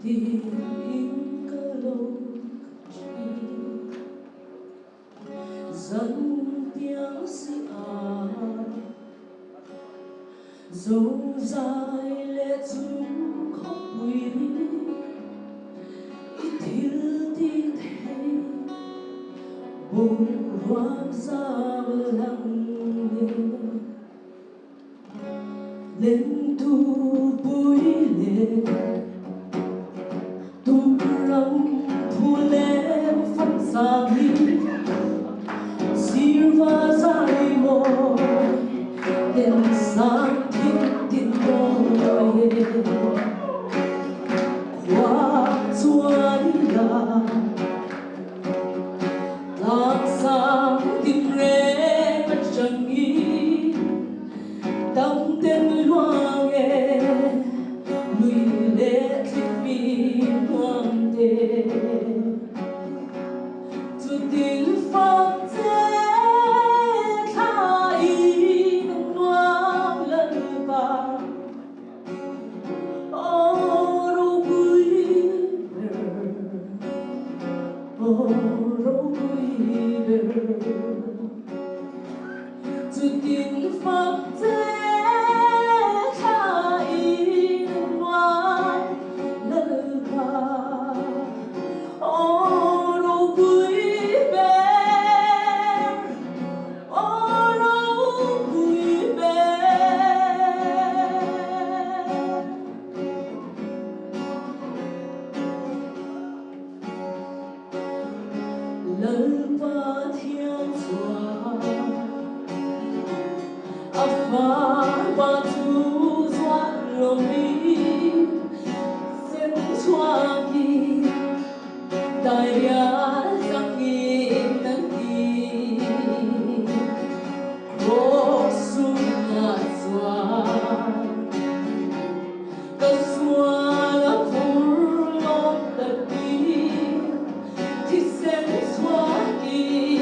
tìm im cơ lâu dẫn tiếng sĩ dấu dài lệ chúng khóc quỳ ít thiếu tí thấy bồn hoang ra lặng lên thu bụi lệ tu rong thu lệ phân xa đi Silva dài môi đèn sáng thiên thiên đôi qua xuôi là tháng sáng tim rẽ mất chẳng nghĩ tâm tên loa nghe lùi lệ thiết bị hoang đê từ tiếng phát từ tiếng phát thế khai ngoan lời ca ô đâu quý bé ô đâu quý bé lời qua theo gió và thu doan lòng đi xem choa đi đại á giang nghi nắng đi cô sung ngã xoa cả xoa là phun lót đất đi thì xem choa đi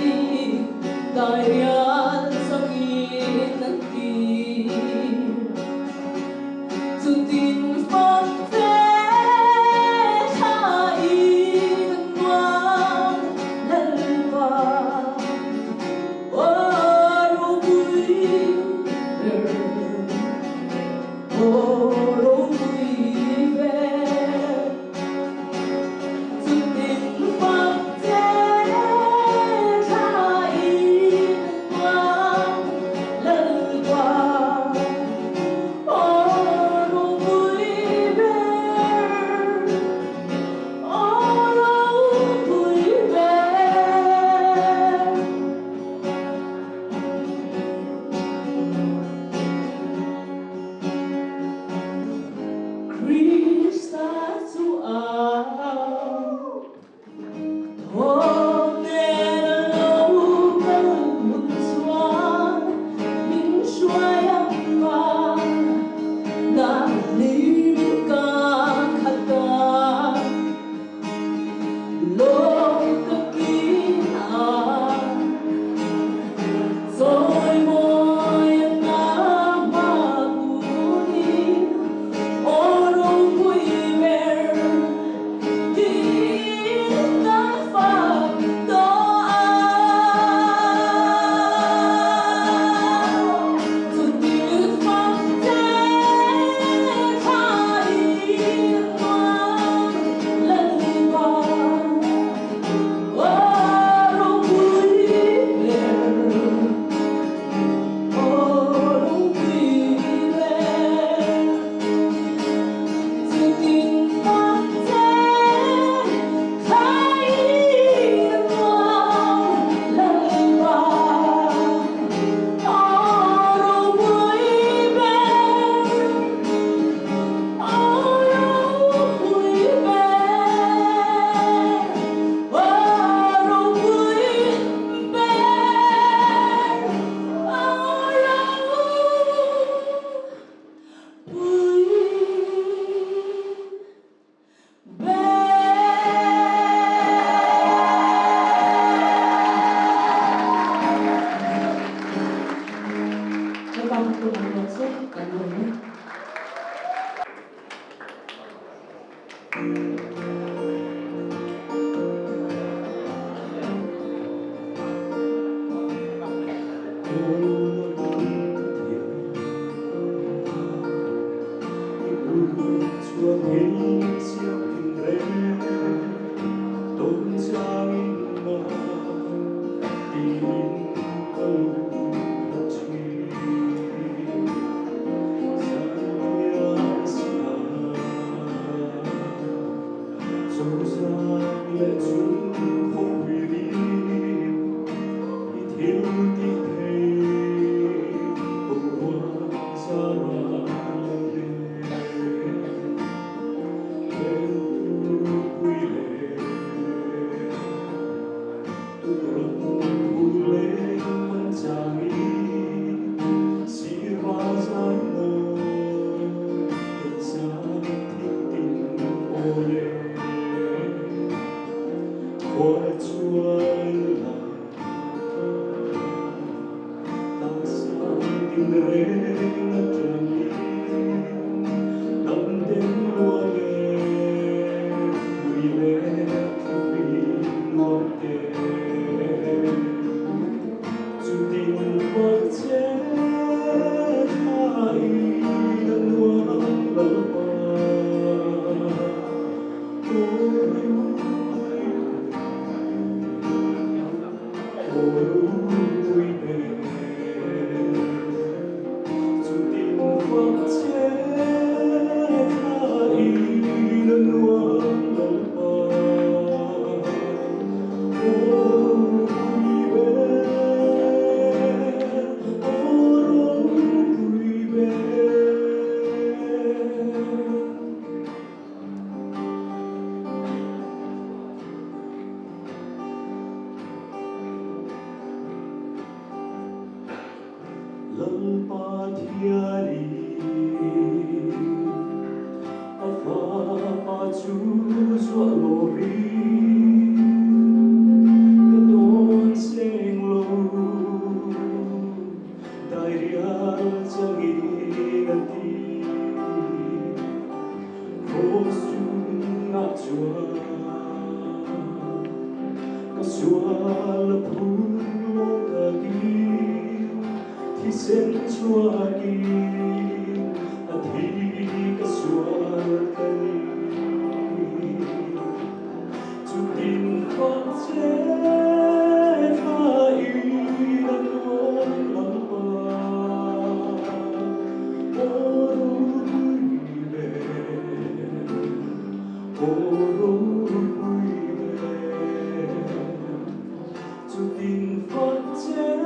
đại á giang nghi nắng đi từ tin phát thế khai ngoan lần vào ô đâu quý ô đâu quý Chúa thấy chiếc tình lệ tôn trang mà tin câu thật chi sáng xa dẫu rằng lệ chúng không hủy đi thiếu tí thầy bông hoa ra mà của Chúa là ta sao tình rê nó tràn đi đắm đến lúa nghề mùi lẽ vì lúa nghề dù tình quật chết ai đang nuông lỡ qua vui vẻ dù tình quật chết ai đang nuông lỡ qua vui vẻ vui vẻ. Lalpa tiari apa chu zua lori kadon seng lo dai rial changi ngati kosu na chua kasua la pu lo kagi thì sen chua đi thì cái suối cây chú tin con chết hai đang luôn lắm qua ô vui về ô vui về chú tin con chết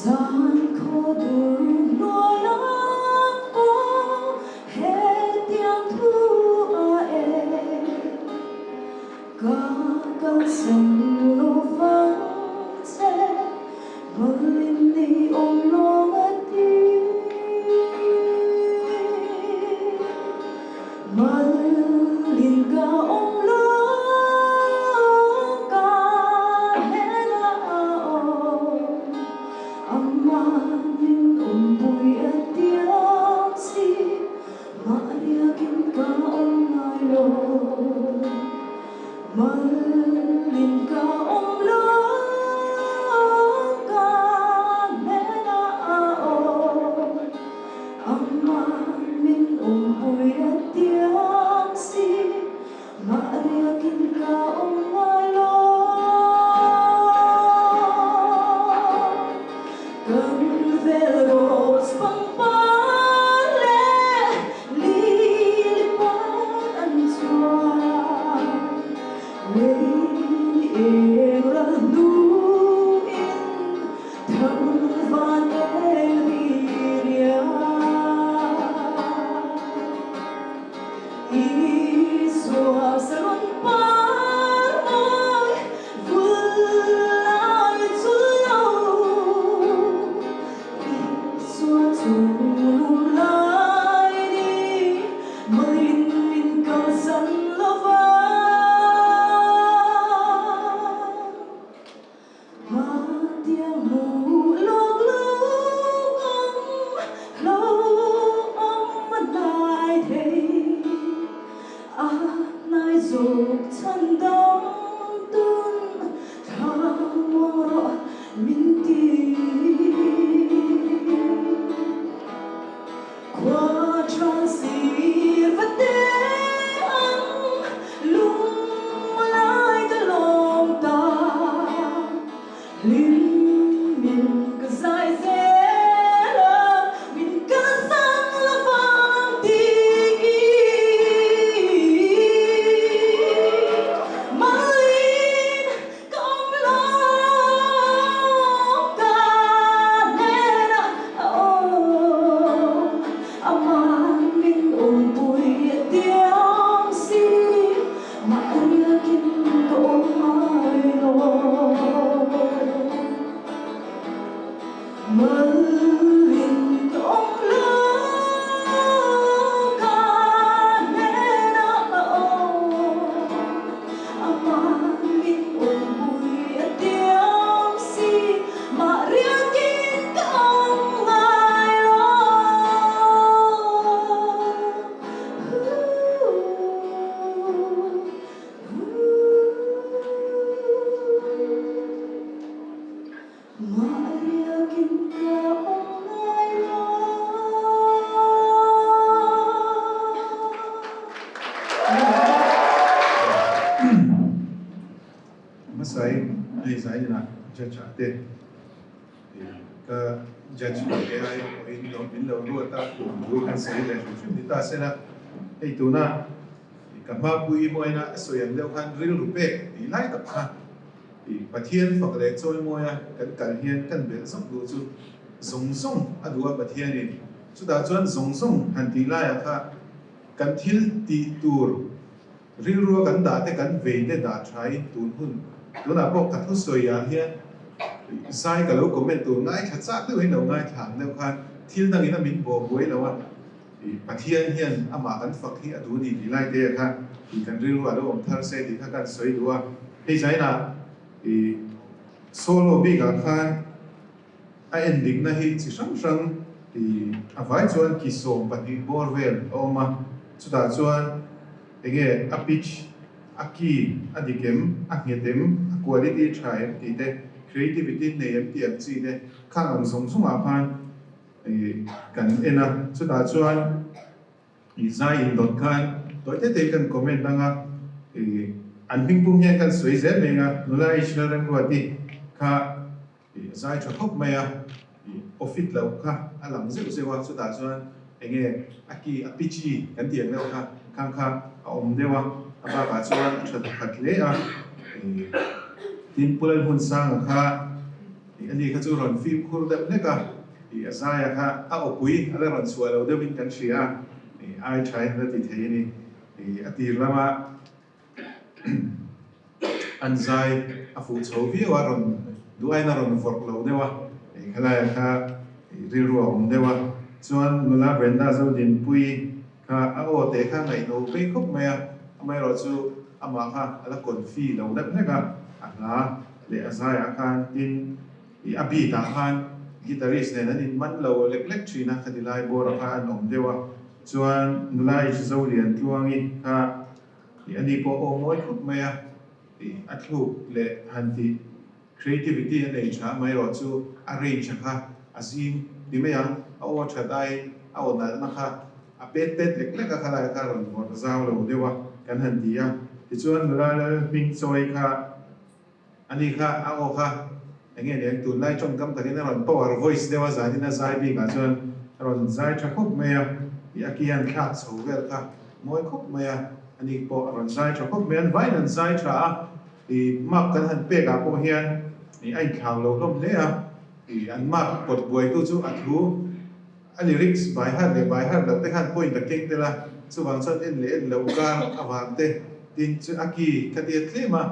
gian khổ đủ nỗi lắng ô hết tiếng thu e cả cơn sông lô vắng xe mơ linh đi ôm lo mất đi mơ linh cả ôm lo judge ka judge ke ai in lo bin lo lu ta lu kan sei le chu ni ta se na ei tu na ka ma pui mo ina so yang le khan ril ru pe i lai ta kha i pathian phok le choi mo ya kan kal hian kan bel som du chu zong zong adua pathian ni chu da chuan zong zong han ti lai kha kan thil ti tur ril ru kan da te kan ve te da thai tun hun tu na pok ka thu so ya hian sai ka lo comment tu ngai kha cha tu hin lo ngai thang le khan thil dang ina min bo boi lo wa pathian hian ama kan phak hi adu ni di lai te kha i kan ril ru alo om thar se ti kha kan soi duwa hei sai na solo bi ga khan a ending na hi chi sang sang avai chuan ki som pati borvel oma chuta chuan enge a pitch a ki a dikem a ngedem a quality try ti te creativity nei em ti am chi te khang ang song song a phan kan ena chuta chuan i zai in dot khan toy te kan comment danga an ping pung hian kan soi zel menga nula ishnaran ruati kha zai tha khop maya office lo kha alang zeu zewa chuta chuan enge aki apichi kan tiang lo kha khang kha om dewa aba ka chuan that khat le a tin pulal hun sang kha อันนี้เขาจะรอนฟิล์มคูร์เด็บเนี่ยก็อาศัยค่ะเอาปุยอะไรรอนสวยเราเดินกันเชียไอ้ใช้นั่นติดเทียนี่อดีตแล้วมาอันใจฟูโชวีว่ารอนดูไอ้น่ารอนฟอร์เราเนี่ยว่าขณะค่ะรีรัวผมเนี่ยว่าส่วนเวลาเป็นด้าจะดินปุยค่ะเอาเตะข้างไหนโน้ไปครบไหมไม่รอจูอามาค่ะแล้วกดฟีเราเด็บเนี่ยก็อันละเลยอาศัยอาการดินอาบีตาคันกีตาริสเนี่ยนั่นดินมันเราเล็กๆชีนะคดีไล่บัวราคาหนุ่มเดียวส่วนเวลาอีกจะเรียนช่วงนี้ค่ะอันนี้พอโอ้ไม่ครบไหมอัดลูกเลยฮันที creativity อันนี้ใช่ไม่รอจู arrange ค่ะอาซิมดีไหมยังเอาชัดได้เอาหน้านะคะเป็ดเล็กๆก็ขนาดค่ะเราหมดเจ้าเราเดียวกันฮันทีที่ส่วนเวลาวิ่งซอยค่ะอันนี้ค่ะเอาค่ะอย่างเงี้ยตุนไล่จงกำตัดนี่เรา power voice เดียวใจนี่น่าใจบีกันส่วนเราใจจะครบไหมอยากยันขาดสูงเลยค่ะมวยครบไหมอันนี้พอเราใจจะครบไหมไว้นั่นใจจะมักกันหันเปียกับพวกเฮียนไอ้ข่าวเราล้มเนี่ยอันมักกดบวยตู้จู่อัดหูอันนี้ริกส์ใบหัดเลยใบหัดเราได้หันปุ่ยตะเก่งเท่าไรสุวรรณสันเอ็นเลยเราการอวานเตดินจู่อากีคดีเคลมา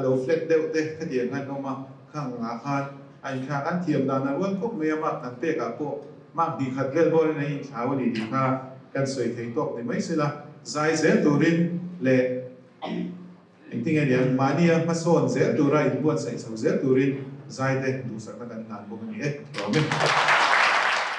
เราเฟล็กเดวเตคดีงั้นออกมาข้างอาคารไอ้ข้างอันเทียมดานาวันพวกเมียมักกันเปียกับพวกมักดีขัดเกลบอลในเช้าวันนี้ดีค่ะกันสวยเทงตกในไม่สิละใจเสียตัวรินเละจริงๆเนี่ยมาเนี่ยมาสอนเสียตัวไรบวชใส่เสียตัวรินใจเด็กดูสักนักงานพวกนี้ต่อไป